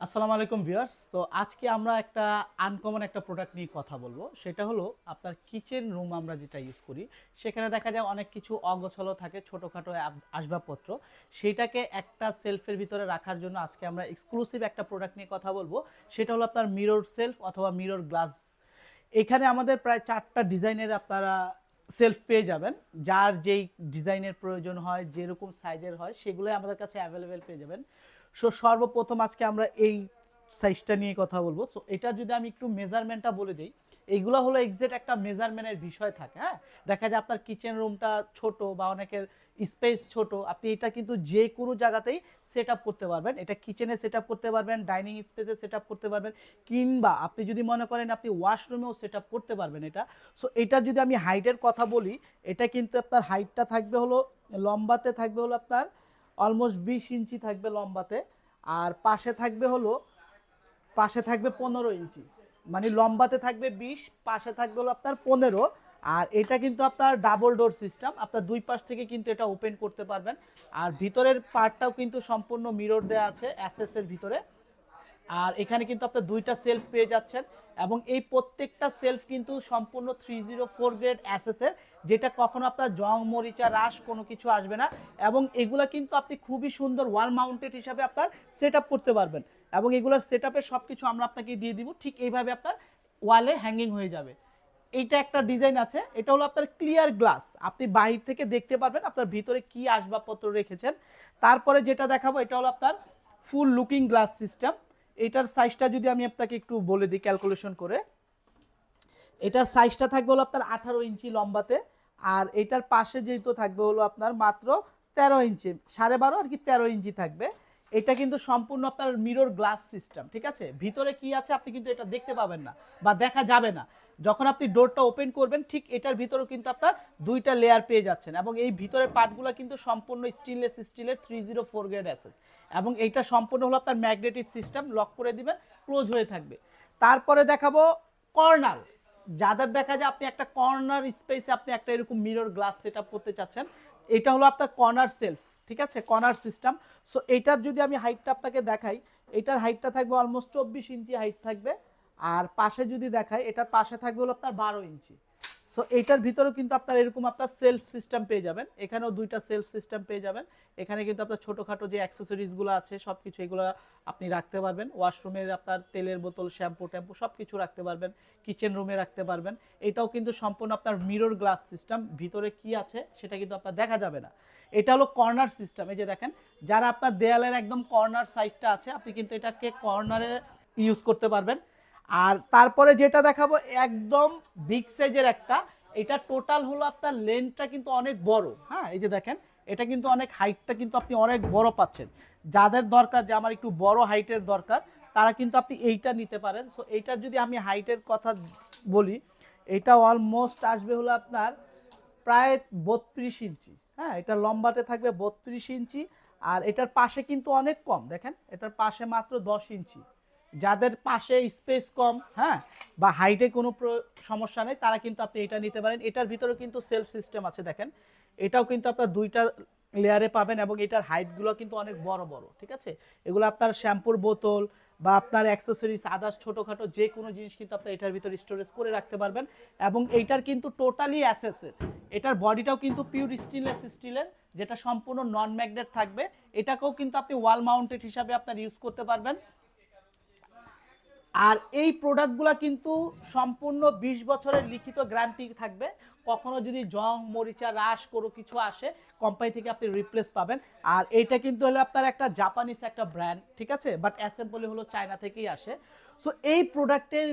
আসসালামু আলাইকুম ভিউয়ার্স। তো আজকে আমরা একটা আনকমন একটা প্রোডাক্ট নিয়ে কথা বলবো। সেটা হলো আপনার কিচেন রুম আমরা যেটা ইউজ করি, সেখানে দেখা যায় অনেক কিছু অগোছালো থাকে, ছোটোখাটো আসবাবপত্র। সেইটাকে একটা সেলফের ভিতরে রাখার জন্য আজকে আমরা এক্সক্লুসিভ একটা প্রোডাক্ট নিয়ে কথা বলবো। সেটা হলো আপনার মিরর সেলফ অথবা মিরর গ্লাস। এখানে আমাদের প্রায় 4টা ডিজাইনের আপনারা সেলফ পেয়ে যাবেন। যার যেই ডিজাইনের প্রয়োজন হয়, যেরকম সাইজের হয়, সেগুলোই আমাদের কাছে অ্যাভেলেবেল পেয়ে যাবেন। সো সর্বপ্রথম আজকে আমরা এই সাইজটা নিয়ে কথা বলবো। সো এটা যদি আমি একটু মেজারমেন্টটা বলে দিই, এইগুলো হলো এক্সাক্ট একটা মেজারমেন্টের বিষয় থাকে। হ্যাঁ, দেখা যায় আপনার কিচেন রুমটা ছোট বা অনেকের স্পেস ছোট, আপনি এটা কিন্তু যে কোনো জায়গাতেই সেট আপ করতে পারবেন। এটা কিচেনে সেট আপ করতে পারবেন, ডাইনিং স্পেসে সেট আপ করতে পারবেন, কিংবা আপনি যদি মনে করেন আপনি ওয়াশরুমেও সেট আপ করতে পারবেন এটা। সো এটা যদি আমি হাইটের কথা বলি, এটা কিন্তু আপনার হাইটটা থাকবে হলো, লম্বাতে থাকবে হলো আপনার অলমোস্ট 20 ইঞ্চি থাকবে লম্বাতে। আর পাশে থাকবে 15 ইঞ্চি। মানে লম্বাতে থাকবে 20, পাশে থাকবে হলো আপনার 15। আর এটা কিন্তু আপনার ডাবল ডোর সিস্টেম, আপনার দুই পাশ থেকে কিন্তু এটা ওপেন করতে পারবেন। আর ভিতরের পার্টটাও কিন্তু সম্পূর্ণ মিরর দেওয়া আছে অ্যাসেস এর ভিতরে। আর এখানে কিন্তু আপনার দুইটা সেলফ পেয়ে যাচ্ছেন, এবং এই প্রত্যেকটা সেলফ কিন্তু সম্পূর্ণ 304 গ্রেড অ্যাসেসের, যেটা কখনো আপনার জং মরিচা রাশ কোনো কিছু আসবে না। এবং এগুলা কিন্তু আপনি খুবই সুন্দর ওয়াল মাউন্টেড হিসাবে আপনার সেট আপ করতে পারবেন। এবং এগুলোর সেট আপের সব কিছু আমরা আপনাকে দিয়ে দিব, ঠিক এইভাবে আপনার ওয়ালে হ্যাঙ্গিং হয়ে যাবে। এইটা একটা ডিজাইন আছে, এটা হলো আপনার ক্লিয়ার গ্লাস, আপনি বাহির থেকে দেখতে পারবেন আপনার ভিতরে কি আসবাবপত্র রেখেছেন। তারপরে যেটা দেখাবো, এটা হলো আপনার ফুল লুকিং গ্লাস সিস্টেম। এটার সাইজটা যদি আমি আপনাকে একটু বলে দিই ক্যালকুলেশন করে, এটার সাইজটা থাকবে হলো আপনার 18 ইঞ্চি লম্বাতে। আর এটার পাশে যেহেতু থাকবে হলো আপনার মাত্র 13 ইঞ্চি, 12.5 আর কি 13 ইঞ্চি থাকবে। এটা কিন্তু সম্পূর্ণ আপনার মিরর গ্লাস সিস্টেম, ঠিক আছে? ভিতরে কি আছে আপনি কিন্তু এটা দেখতে পাবেন না বা দেখা যাবে না। যখন আপনি ডোরটা ওপেন করবেন, ঠিক এটার ভিতরেও কিন্তু আপনার দুইটা লেয়ার পেয়ে যাচ্ছেন। এবং এই ভিতরের পার্টগুলো কিন্তু সম্পূর্ণ স্টেনলেস স্টিলের 304 গ্রেড অ্যাসেস। এবং এইটা সম্পূর্ণ হলো আপনার ম্যাগনেটিক সিস্টেম, লক করে দিবেন, ক্লোজ হয়ে থাকবে। তারপরে দেখাবো কর্নার। যাদের দেখা যায় আপনি একটা কর্নার স্পেসে আপনি একটা এরকম মিরর গ্লাস সেটআপ করতে চাচ্ছেন, এটা হলো আপনার কর্নার সেলফ, ঠিক আছে? Corner system. সো এটার যদি আমি হাইটটা আপনাকে দেখাই, এটার হাইটটা থাকবে অলমোস্ট 24 ইঞ্চি হাইট থাকবে। আর পাশে যদি দেখাই, এটার পাশে থাকবে হলো আপনার 12 ইঞ্চি। সো এইটার ভিতরেও কিন্তু আপনার এরকম আপনার সেলফ সিস্টেম পেয়ে যাবেন, এখানেও দুইটা সেলফ সিস্টেম পেয়ে যাবেন। এখানে কিন্তু আপনার ছোটোখাটো যে অ্যাক্সেসরিজগুলো আছে সব কিছু এগুলো আপনি রাখতে পারবেন। ওয়াশরুমের আপনার তেলের বোতল, শ্যাম্পু ট্যাম্পু সব কিছু রাখতে পারবেন, কিচেন রুমে রাখতে পারবেন। এটাও কিন্তু সম্পূর্ণ আপনার মিরর গ্লাস সিস্টেম, ভিতরে কি আছে সেটা কিন্তু আপনার দেখা যাবে না। এটা হলো কর্নার সিস্টেম। এই যে দেখেন, যারা আপনার দেয়ালের একদম কর্নার সাইডটা আছে, আপনি কিন্তু এটাকে কর্নারে ইউজ করতে পারবেন। আর তারপরে যেটা দেখাবো একদম বিগ সাইজের একটা, এটা টোটাল হলো আপনার লেন্থটা কিন্তু অনেক বড়। হ্যাঁ, এই যে দেখেন, এটা কিন্তু অনেক হাইটটা কিন্তু আপনি অনেক বড় পাচ্ছেন। যাদের দরকার যে আমার একটু বড় হাইটের দরকার, তারা কিন্তু আপনি এইটা নিতে পারেন। সো এইটার যদি আমি হাইটের কথা বলি, এটা অলমোস্ট আসবে হলো আপনার প্রায় 32 ইঞ্চি। হ্যাঁ, এটা লম্বাতে থাকবে 32 ইঞ্চি। আর এটার পাশে কিন্তু অনেক কম, দেখেন এটার পাশে মাত্র 10 ইঞ্চি। যাদের পাশে স্পেস কম, হ্যাঁ, বা হাইটে কোনো সমস্যা নেই, তারা কিন্তু আপনি এটা নিতে পারেন। এটার ভিতরে কিন্তু সেলফ সিস্টেম আছে, দেখেন এটাও কিন্তু আপনার দুইটা লেয়ারে পাবেন। এবং এটার হাইটগুলো কিন্তু অনেক বড় বড়, ঠিক আছে? এগুলো আপনার শ্যাম্পুর বোতল বা আপনার অ্যাক্সেসরিজ আদার্স ছোটোখাটো যে কোনো জিনিস কিন্তু আপনি এটার ভিতরে স্টোরেজ করে রাখতে পারবেন। এবং এইটার কিন্তু টোটালি অ্যাসেসের, এটার বডিটাও কিন্তু পিওর স্টেনলেস স্টিলের, যেটা সম্পূর্ণ নন ম্যাগনেট থাকবে। এটাকেও কিন্তু আপনি ওয়াল মাউন্টেড হিসাবে আপনার ইউজ করতে পারবেন। আর এই প্রোডাক্টগুলো কিন্তু সম্পূর্ণ 20 বছরের লিখিত গ্যারান্টি থাকবে। কখনো যদি জং মরিচা রাশ কোনো কিছু আসে, কোম্পানি থেকে আপনি রিপ্লেস পাবেন। আর এইটা কিন্তু হলো আপনার একটা জাপানিজ একটা ব্র্যান্ড, ঠিক আছে? বাট অ্যাসেম্বলি হলো চায়না থেকেই আসে। সো এই প্রোডাক্টের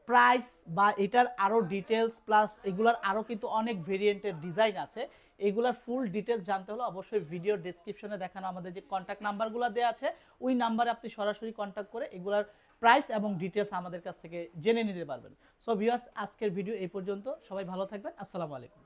প্রাইস বা এটার আরও ডিটেলস প্লাস এগুলার আরও কিন্তু অনেক ভেরিয়েন্টের ডিজাইন আছে। এগুলার ফুল ডিটেলস জানতে হলে অবশ্যই ভিডিও ডেসক্রিপশনে দেখানো আমাদের যে কন্ট্যাক্ট নাম্বারগুলো দেওয়া আছে, ওই নাম্বারে আপনি সরাসরি কন্ট্যাক্ট করে এগুলার প্রাইস এবং ডিটেলস আমাদের কাছ থেকে জেনে নিতে পারবেন। সো ভিউয়ার্স, আজকের ভিডিও এই পর্যন্ত। সবাই ভালো থাকবেন। আসসালামু আলাইকুম।